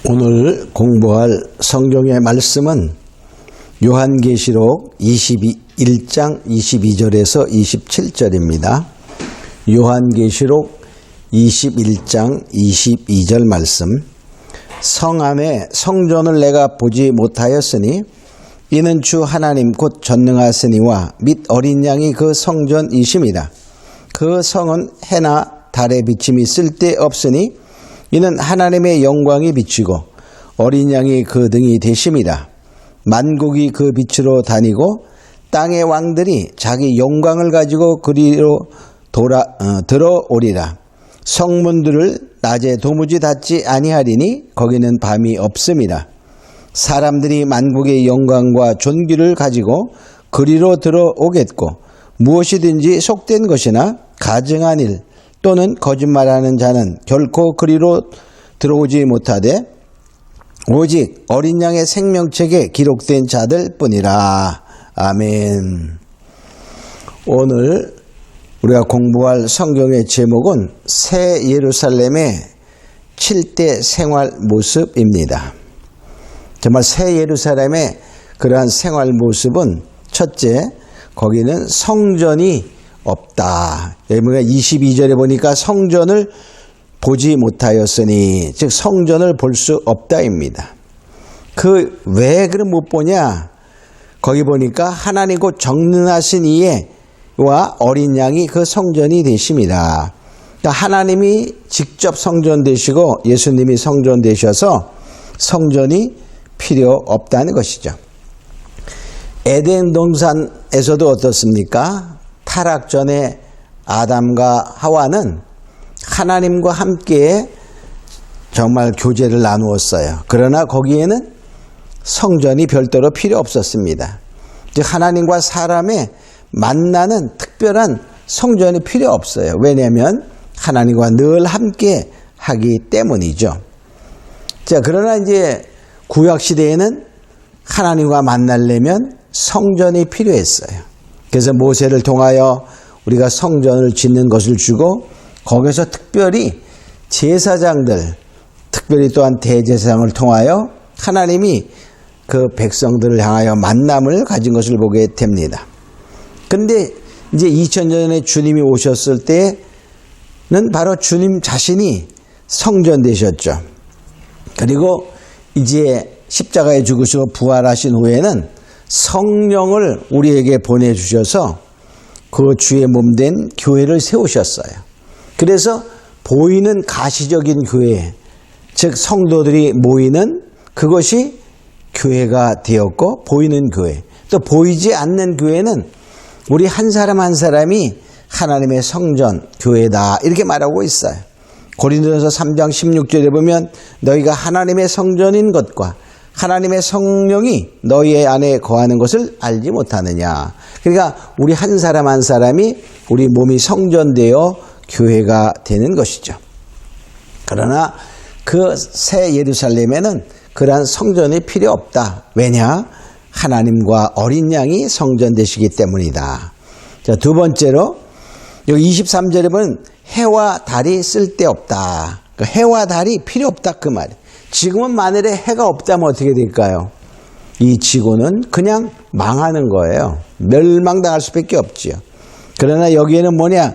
오늘 공부할 성경의 말씀은 요한계시록 21장 22절에서 27절입니다. 요한계시록 21장 22절 말씀. 성 안에 성전을 내가 보지 못하였으니 이는 주 하나님 곧 전능하시니와 및 어린 양이 그 성전이심이라. 그 성은 해나 달의 비침이 쓸데없으니 이는 하나님의 영광이 비치고 어린 양이 그 등이 되심이라. 만국이 그 빛으로 다니고 땅의 왕들이 자기 영광을 가지고 그리로 들어오리라. 성문들을 낮에 도무지 닫지 아니하리니 거기는 밤이 없음이라. 사람들이 만국의 영광과 존귀를 가지고 그리로 들어오겠고 무엇이든지 속된 것이나 가증한 일 또는 거짓말하는 자는 결코 그리로 들어오지 못하되 오직 어린 양의 생명책에 기록된 자들 뿐이라. 아멘. 오늘 우리가 공부할 성경의 제목은 새 예루살렘의 7대 생활 모습입니다. 정말 새 예루살렘의 그러한 생활 모습은 첫째, 거기는 성전이 없다. 여기 22절에 보니까 성전을 보지 못하였으니, 즉 성전을 볼 수 없다입니다. 그 왜 그럼 못 보냐? 거기 보니까 하나님 곧 전능하신 이와 어린 양이 그 성전이 되심이라. 그러니까 하나님이 직접 성전 되시고 예수님이 성전 되셔서 성전이 필요 없다는 것이죠. 에덴 동산에서도 어떻습니까? 타락 전에 아담과 하와는 하나님과 함께 정말 교제를 나누었어요. 그러나 거기에는 성전이 별도로 필요 없었습니다. 즉 하나님과 사람의 만나는 특별한 성전이 필요 없어요. 왜냐하면 하나님과 늘 함께 하기 때문이죠. 자, 그러나 이제 구약 시대에는 하나님과 만나려면 성전이 필요했어요. 그래서 모세를 통하여 우리가 성전을 짓는 것을 주고 거기서 특별히 제사장들, 특별히 또한 대제사장을 통하여 하나님이 그 백성들을 향하여 만남을 가진 것을 보게 됩니다. 그런데 이제 2000년 전에 주님이 오셨을 때는 바로 주님 자신이 성전 되셨죠. 그리고 이제 십자가에 죽으시고 부활하신 후에는 성령을 우리에게 보내주셔서 그 주의 몸된 교회를 세우셨어요. 그래서 보이는 가시적인 교회, 즉 성도들이 모이는 그것이 교회가 되었고, 보이는 교회, 또 보이지 않는 교회는 우리 한 사람 한 사람이 하나님의 성전, 교회다 이렇게 말하고 있어요. 고린도전서 3장 16절에 보면 너희가 하나님의 성전인 것과 하나님의 성령이 너희 안에 거하는 것을 알지 못하느냐. 그러니까 우리 한 사람 한 사람이 우리 몸이 성전되어 교회가 되는 것이죠. 그러나 그 새 예루살렘에는 그러한 성전이 필요 없다. 왜냐? 하나님과 어린 양이 성전 되시기 때문이다. 자, 두 번째로 여기 23절에 보면 해와 달이 쓸데없다. 그러니까 해와 달이 필요 없다 그 말이에요. 지금은 만일에 해가 없다면 어떻게 될까요? 이 지구는 그냥 망하는 거예요. 멸망당할 수밖에 없지요. 그러나 여기에는 뭐냐?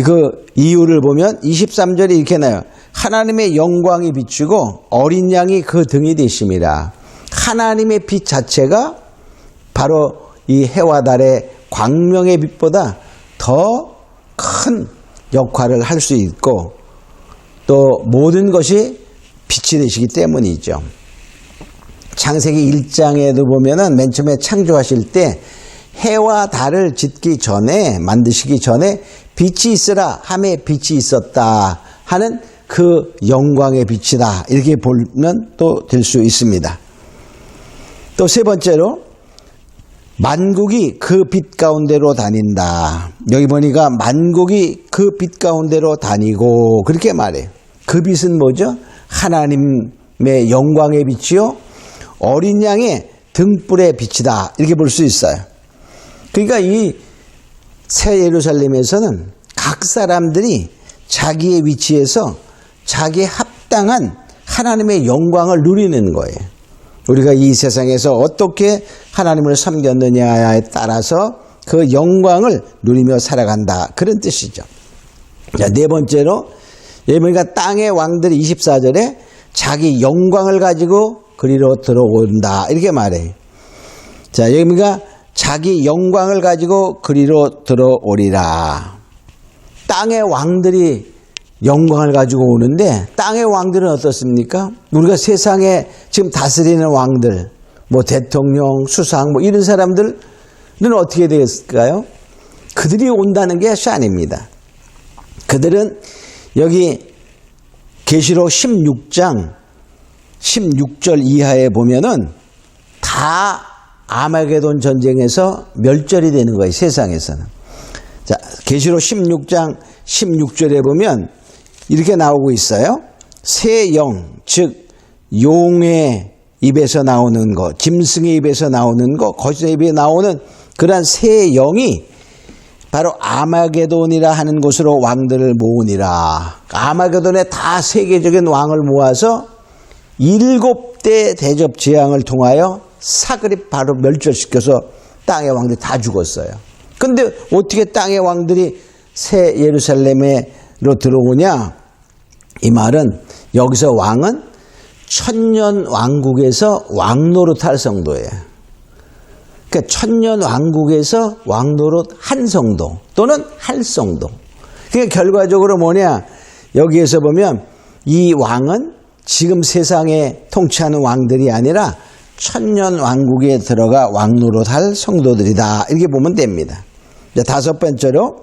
그 이유를 보면 23절에 이렇게 나와요. 하나님의 영광이 비추고 어린 양이 그 등이 되심이라. 하나님의 빛 자체가 바로 이 해와 달의 광명의 빛보다 더 큰 역할을 할 수 있고 또 모든 것이 빛이 되시기 때문이죠. 창세기 1장에도 보면은 맨 처음에 창조하실 때 해와 달을 짓기 전에, 만드시기 전에 빛이 있으라 함에 빛이 있었다 하는 그 영광의 빛이다. 이렇게 보면 또 될 수 있습니다. 또 세 번째로 만국이 그 빛 가운데로 다닌다. 여기 보니까 만국이 그 빛 가운데로 다니고 그렇게 말해요. 그 빛은 뭐죠? 하나님의 영광의 빛이요 어린 양의 등불의 빛이다. 이렇게 볼 수 있어요. 그러니까 이 새 예루살렘에서는 각 사람들이 자기의 위치에서 자기에 합당한 하나님의 영광을 누리는 거예요. 우리가 이 세상에서 어떻게 하나님을 섬겼느냐에 따라서 그 영광을 누리며 살아간다. 그런 뜻이죠. 자, 네 번째로 예레미야가 땅의 왕들이 24절에 자기 영광을 가지고 그리로 들어온다. 이렇게 말해요. 자, 예레미야가 자기 영광을 가지고 그리로 들어오리라. 땅의 왕들이 영광을 가지고 오는데 땅의 왕들은 어떻습니까? 우리가 세상에 지금 다스리는 왕들, 뭐 대통령, 수상, 뭐 이런 사람들은 어떻게 되겠을까요? 그들이 온다는 것이 아닙니다. 그들은 여기 계시록 16장 16절 이하에 보면은 다 아마게돈 전쟁에서 멸절이 되는 거예요. 세상에서는. 자, 계시록 16장 16절에 보면 이렇게 나오고 있어요. 새 영, 즉 용의 입에서 나오는 것, 짐승의 입에서 나오는 것, 거짓의 입에 나오는 그러한 새 영이 바로 아마게돈이라 하는 곳으로 왕들을 모으니라. 아마게돈에 다 세계적인 왕을 모아서 7대 대접 재앙을 통하여 사그리 바로 멸절시켜서 땅의 왕들이 다 죽었어요. 근데 어떻게 땅의 왕들이 새 예루살렘으로 들어오냐? 이 말은 여기서 왕은 천년 왕국에서 왕노릇할 성도예요. 그러니까 천년 왕국에서 왕노릇 한 성도 또는 할 성도. 그러니까 결과적으로 뭐냐? 여기에서 보면 이 왕은 지금 세상에 통치하는 왕들이 아니라 천년 왕국에 들어가 왕노릇할 성도들이다. 이렇게 보면 됩니다. 다섯 번째로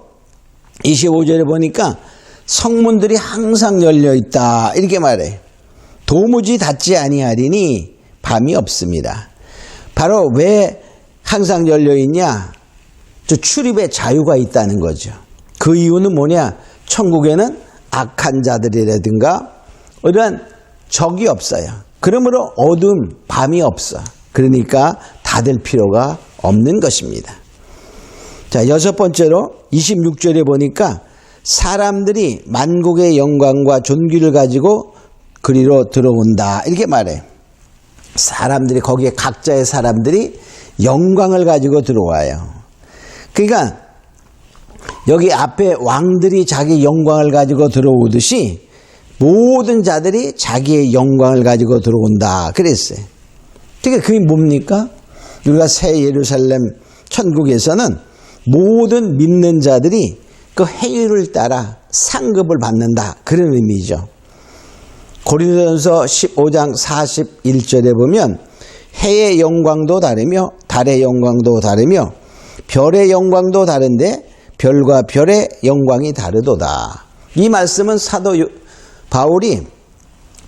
25절에 보니까 성문들이 항상 열려 있다. 이렇게 말해요. 도무지 닫지 아니하리니 밤이 없습니다. 바로 왜 항상 열려 있냐? 저 출입의 자유가 있다는 거죠. 그 이유는 뭐냐? 천국에는 악한 자들이라든가 이런 적이 없어요. 그러므로 어둠, 밤이 없어. 그러니까 닫을 필요가 없는 것입니다. 자, 여섯 번째로 26절에 보니까 사람들이 만국의 영광과 존귀를 가지고 그리로 들어온다. 이렇게 말해. 사람들이 거기에 각자의 사람들이 영광을 가지고 들어와요. 그러니까 여기 앞에 왕들이 자기 영광을 가지고 들어오듯이 모든 자들이 자기의 영광을 가지고 들어온다. 그랬어요. 그러니까 그게 뭡니까? 우리가 새 예루살렘 천국에서는 모든 믿는 자들이 그 행위를 따라 상급을 받는다. 그런 의미죠. 고린도전서 15장 41절에 보면 해의 영광도 다르며 달의 영광도 다르며 별의 영광도 다른데 별과 별의 영광이 다르도다. 이 말씀은 사도 바울이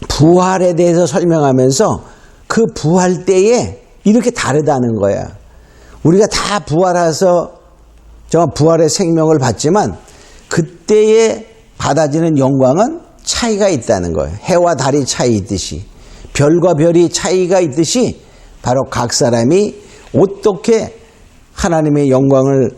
부활에 대해서 설명하면서 그 부활 때에 이렇게 다르다는 거야. 우리가 다 부활해서 정말 부활의 생명을 받지만 그때에 받아지는 영광은 차이가 있다는 거예요. 해와 달이 차이 있듯이 별과 별이 차이가 있듯이 바로 각 사람이 어떻게 하나님의 영광을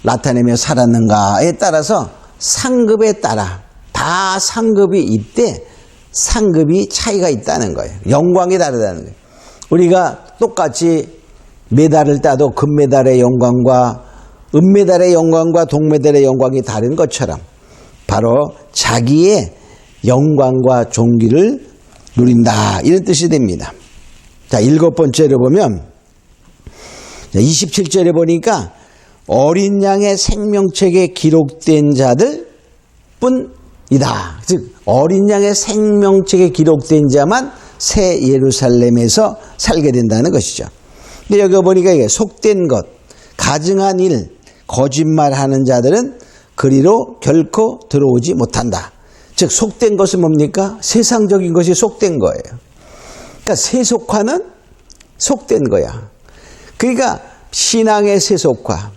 나타내며 살았는가에 따라서 상급에 따라 다 상급이 있대 상급이 차이가 있다는 거예요. 영광이 다르다는 거예요. 우리가 똑같이 메달을 따도 금메달의 영광과 은메달의 영광과 동메달의 영광이 다른 것처럼 바로 자기의 영광과 존귀를 누린다. 이런 뜻이 됩니다. 자, 일곱 번째로 보면 27절에 보니까 어린 양의 생명책에 기록된 자들 뿐이다. 즉 어린 양의 생명책에 기록된 자만 새 예루살렘에서 살게 된다는 것이죠. 근데 여기 보니까 이게 속된 것, 가증한 일, 거짓말하는 자들은 그리로 결코 들어오지 못한다. 즉 속된 것은 뭡니까? 세상적인 것이 속된 거예요. 그러니까 세속화는 속된 거야. 그러니까 신앙의 세속화.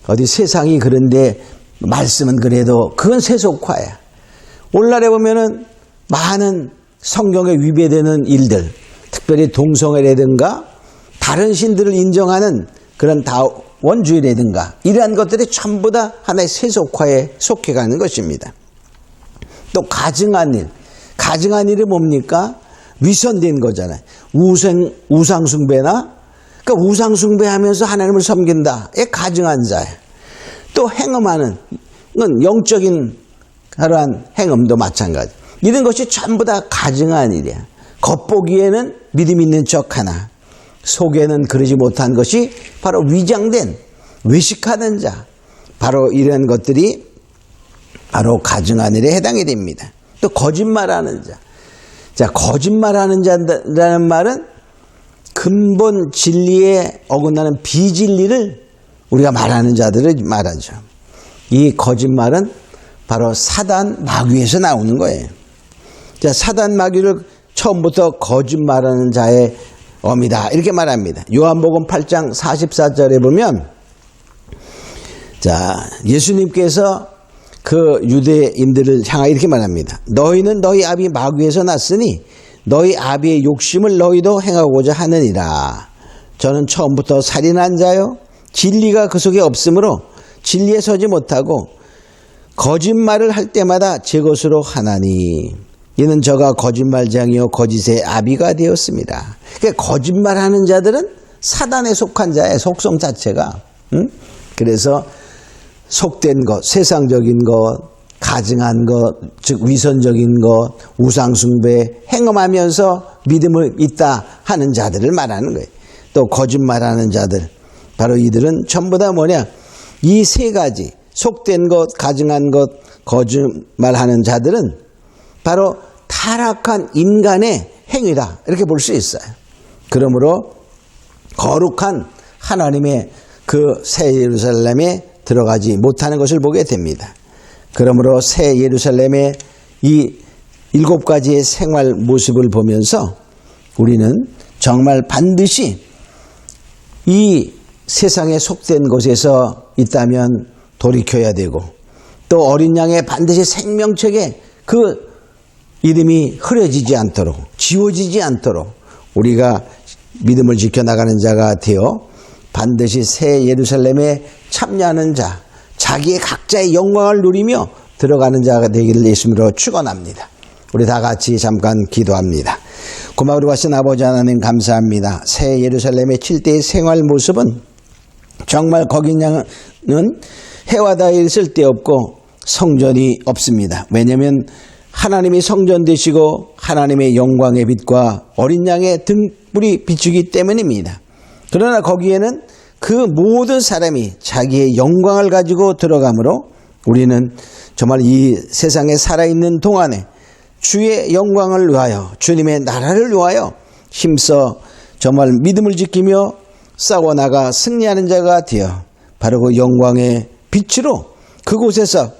어디 세상이 그런데 말씀은 그래도 그건 세속화야. 오늘날에 보면은 많은 성경에 위배되는 일들, 특별히 동성애라든가 다른 신들을 인정하는 그런 다원주의라든가 이러한 것들이 전부 다 하나의 세속화에 속해가는 것입니다. 또 가증한 일, 가증한 일이 뭡니까? 위선된 거잖아요. 우상숭배나, 그러니까 우상숭배하면서 하나님을 섬긴다. 이 가증한 자예요. 또 행음하는 건 영적인 그러한 행음도 마찬가지. 이런 것이 전부 다 가증한 일이야. 겉보기에는 믿음 있는 척하나 속에는 그러지 못한 것이 바로 위장된 외식하는 자. 바로 이런 것들이 바로 가증한 일에 해당이 됩니다. 또 거짓말하는 자. 자, 거짓말하는 자라는 말은 근본 진리에 어긋나는 비진리를 우리가 말하는 자들을 말하죠. 이 거짓말은 바로 사단 마귀에서 나오는 거예요. 자, 사단 마귀를 처음부터 거짓말하는 자의 어미다 이렇게 말합니다. 요한복음 8장 44절에 보면, 자, 예수님께서 그 유대인들을 향하여 이렇게 말합니다. 너희는 너희 아비 마귀에서 났으니 너희 아비의 욕심을 너희도 행하고자 하느니라. 저는 처음부터 살인한 자요 진리가 그 속에 없으므로 진리에 서지 못하고 거짓말을 할 때마다 제 것으로 하나니 이는 저가 거짓말장이요 거짓의 아비가 되었습니다. 그러니까 거짓말하는 자들은 사단에 속한 자의 속성 자체가, 그래서 속된 것, 세상적인 것, 가증한 것, 즉 위선적인 것, 우상숭배, 행음하면서 믿음을 있다 하는 자들을 말하는 거예요. 또 거짓말하는 자들, 바로 이들은 전부 다 뭐냐? 이 세 가지, 속된 것, 가증한 것, 거짓말하는 자들은 바로 타락한 인간의 행위다 이렇게 볼 수 있어요. 그러므로 거룩한 하나님의 그 새 예루살렘에 들어가지 못하는 것을 보게 됩니다. 그러므로 새 예루살렘의 이 7가지의 생활 모습을 보면서 우리는 정말 반드시 이 세상에 속된 것에서 있다면 돌이켜야 되고, 또 어린 양의 반드시 생명책에 그 이름이 흐려지지 않도록, 지워지지 않도록 우리가 믿음을 지켜나가는 자가 되어 반드시 새 예루살렘에 참여하는 자, 자기의 각자의 영광을 누리며 들어가는 자가 되기를 예수님으로 축원합니다. 우리 다 같이 잠깐 기도합니다. 고마우리 하신 아버지 하나님 감사합니다. 새 예루살렘의 7대의 생활 모습은 정말 거기냐는 해와 달이 쓸데없고 성전이 없습니다. 왜냐하면 하나님이 성전 되시고 하나님의 영광의 빛과 어린 양의 등불이 비추기 때문입니다. 그러나 거기에는 그 모든 사람이 자기의 영광을 가지고 들어가므로 우리는 정말 이 세상에 살아있는 동안에 주의 영광을 위하여, 주님의 나라를 위하여 힘써 정말 믿음을 지키며 싸워나가 승리하는 자가 되어 바로 그 영광의 빛으로 그곳에서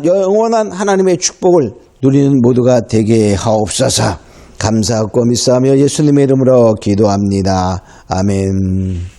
영원한 하나님의 축복을 누리는 모두가 되게 하옵소서. 감사하고 믿사하며 예수님의 이름으로 기도합니다. 아멘.